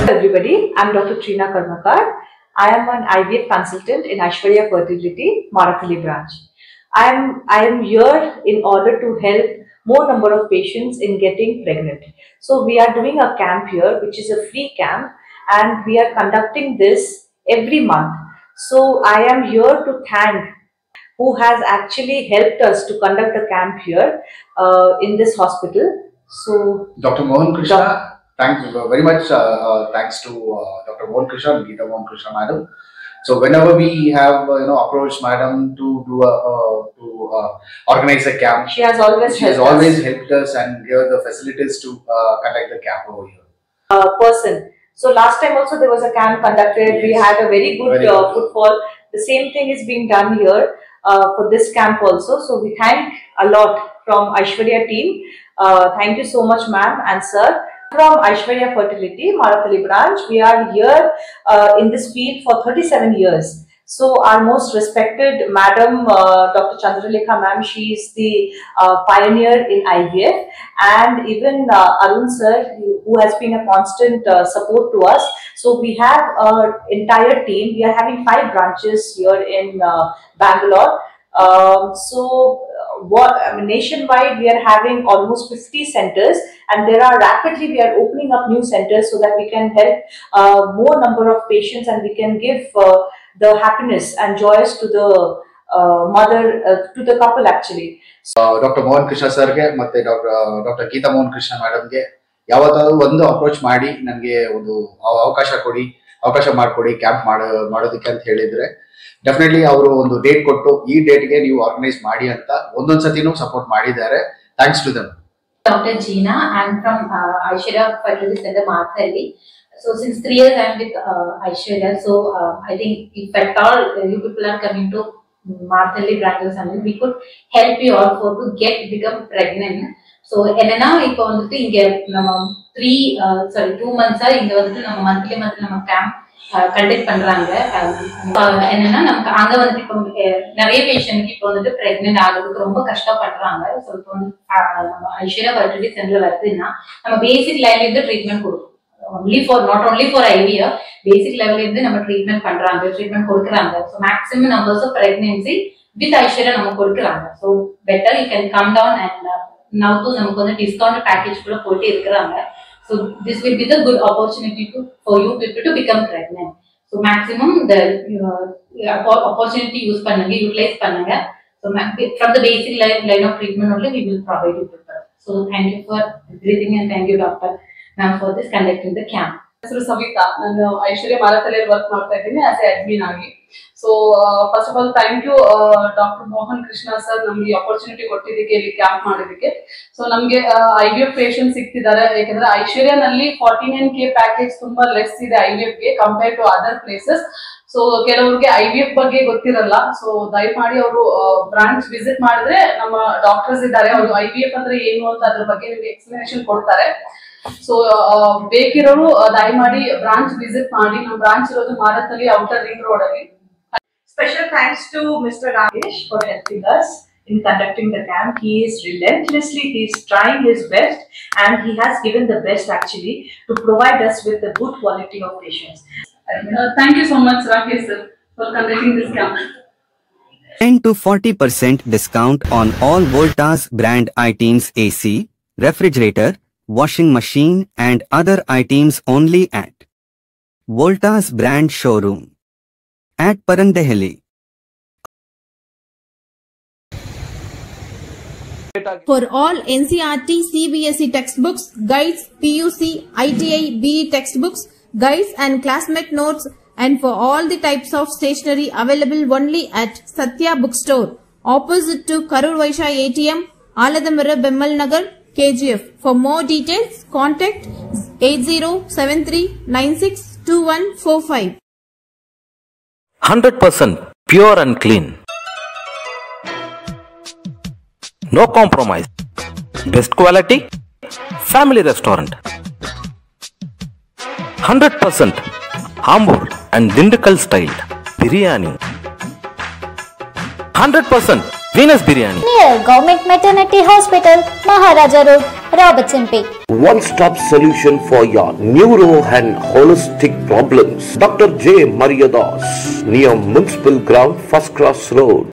Everybody, I'm Dr. Trina Karmakar. I am an IVF consultant in Aishwarya Fertility, Marathali branch. I am here in order to help more number of patients in getting pregnant. So we are doing a camp here, which is a free camp, and we are conducting this every month. So I am here to thank who has actually helped us to conduct a camp here in this hospital. So Dr. Mohan Krishna. Thanks very much. Thanks to Dr. Mohan Krishna and Geeta Mohan Krishna, madam. So whenever we have approached madam to do organize a camp, she has always helped us and give the facilities to conduct the camp over here. So last time also there was a camp conducted. Yes. We had a very good footfall. The same thing is being done here for this camp also. So we thank a lot from Aishwarya team. Thank you so much, ma'am and sir. From Aishwarya Fertility, Marathali branch, we are here in this field for 37 years. So our most respected madam, Dr. Chandralekha ma'am, she is the pioneer in IVF, and even Arun sir, who has been a constant support to us. So we have an entire team. We are having 5 branches here in Bangalore. Nationwide we are having almost 50 centers, and we are opening up new centers so that we can help more number of patients, and we can give the happiness and joys to the mother, to the couple actually. Dr. Mohan Krishna sir ge matte Dr. Geeta Mohan Krishna madam ge ಯಾವತ್ತಾದರೂ ಒಂದು approach ಮಾಡಿ ನನಗೆ ಒಂದು ಅವಕಾಶ ಮಾಡಿಕೊಡಿ camp ಮಾಡೋದಕ್ಕೆ ಅಂತ ಹೇಳಿದ್ರೆ ಡೆಫಿನೆಟ್ಲಿ ಅವರು ಒಂದು ಡೇಟ್ ಕೊಟ್ಟು ಈ ಡೇಟ್ಗೆ ನೀವು ಆರ್ಗನೈಸ್ ಮಾಡಿ ಅಂತ ಒಂದೊಂದ್ಸತಿನೂ ಸಪೋರ್ಟ್ ಮಾಡಿದ್ದಾರೆ. Thanks to them. Dr. Geena, I'm from Aishwarya Fertility Center, Marathali. So since 3 years I'm with Aishwarya. So I think if at all you people are coming to Marathali branch or something, we could help you all to become pregnant. So என்னன்னா இப்போ வந்துட்டு இங்க நம்ம 2 months இங்க வந்துட்டு நம்ம monthly நம்ம camp conduct பண்றாங்க. என்னன்னா நமக்கு அங்க வந்துட்டு இப்போ நிறைய பேஷண்ட்க்கு இப்போ வந்துட்டு பிரெக்னென்ட் ஆகிறதுக்கு ரொம்ப கஷ்டப்படுறாங்க. ஸோ இப்போ வந்து நம்ம ஐஸ்வர்யா ஃபெர்டிலிட்டி சென்டர் வருதுன்னா நம்ம பேசிக் லெவல்ல இருந்து ட்ரீட்மெண்ட் கொடுக்கும். not only for IVF, பேசிக் லெவல்ல இருந்து நம்ம ட்ரீட்மெண்ட் கொடுக்குறாங்க. So maximum numbers of pregnancy with Aishwarya நம்ம கொடுக்குறாங்க. So better you can come down and now to நமக்கு வந்து டிஸ்கவுண்ட் பேக்கேஜ் கூட போட்டு இருக்காங்க. So this will be the good opportunity for you people to become pregnant. So maximum the opportunity utilize பண்ணுங்க. So from the basic line of treatment only we will provide you people. So thank you for everything, and thank you Dr. Ma'am for this conducting the camp. ಹೆಸರು ಸವಿತಾ. ನಾನು ಐಶ್ವರ್ಯ ಮಾರಾಥಲಿಯಲ್ಲಿ work ಮಾಡ್ತಾ ಇದ್ದೀನಿ as a admin ಆಗಿ. So first of all thank you doctor Mohan Krishna sir ನಮ್ಗೆ opportunity ಕೊಟ್ಟಿದ್ದಕ್ಕೆ, ಇಲ್ಲಿ camp ಮಾಡಿದಕ್ಕೆ. So ನಮ್ಗೆ IVF ಪೇಷಂಟ್ ಸಿಗ್ತಿದ್ದಾರೆ. ಯಾಕಂದ್ರೆ ಐಶ್ವರ್ಯನಲ್ಲಿ 49K ಪ್ಯಾಕೇಜ್ ತುಂಬಾ ಲೆಸ್ ಇದೆ IVF ಗೆ compare to other places. So ಕೆಲವರಿಗೆ IVF ಬಗ್ಗೆ ಗೊತ್ತಿರಲ್ಲ. ಸೊ ದಯಮಾಡಿ ಅವರು ಬ್ರಾಂಚ್ ವಿಸಿಟ್ ಮಾಡಿದ್ರೆ ನಮ್ಮ ಡಾಕ್ಟರ್ಸ್ ಇದ್ದಾರೆ, ಅವರು IVF ಅಂದ್ರೆ ಏನು ಅಂತ ಅದ್ರ ಬಗ್ಗೆ ನಿಮ್ಗೆ ಎಕ್ಸ್ಪ್ಲನೇಷನ್ ಕೊಡ್ತಾರೆ. ಸೊ ಬೇಕಿರೋರು ದಯಮಾಡಿ ಬ್ರಾಂಚ್ ವಿಸಿಟ್ ಮಾಡಿ. ನಮ್ಮ ಬ್ರಾಂಚ್ ಇರೋದು ಮಾರತ್ತಲ್ಲಿ, ಔಟರ್ ರಿಂಗ್ ರೋಡ್ ಅಲ್ಲಿ. Special thanks to Mr. Ramesh for helping us in conducting the camp. He is trying his best, and he has given the best actually to provide us with the good quality of patients. Thank you so much Rakesh sir for conducting this camp. 10 to 40% discount on all Voltas brand items, AC, refrigerator, washing machine and other items only at Voltas brand showroom at Parandehali. For all NCERT, CBSE textbooks, guides, PUC, ITI, BE textbooks, guides and classmate notes, and for all the types of stationery available only at Satya Bookstore, opposite to Karur Vaishya ATM, Aladamara, Bemmal Nagar, KGF. For more details, contact 8073962145. 100% pure and clean. No compromise. Best quality. Family restaurant. 100% Ambur and Dindigul style biryani. 100% Venus Biryani. Near Government Maternity Hospital, Maharaja Road, Robertson Pay. One-stop solution for your neuro and holistic problems. Dr. J. Mariadas, near Municipal Ground, First Cross Road.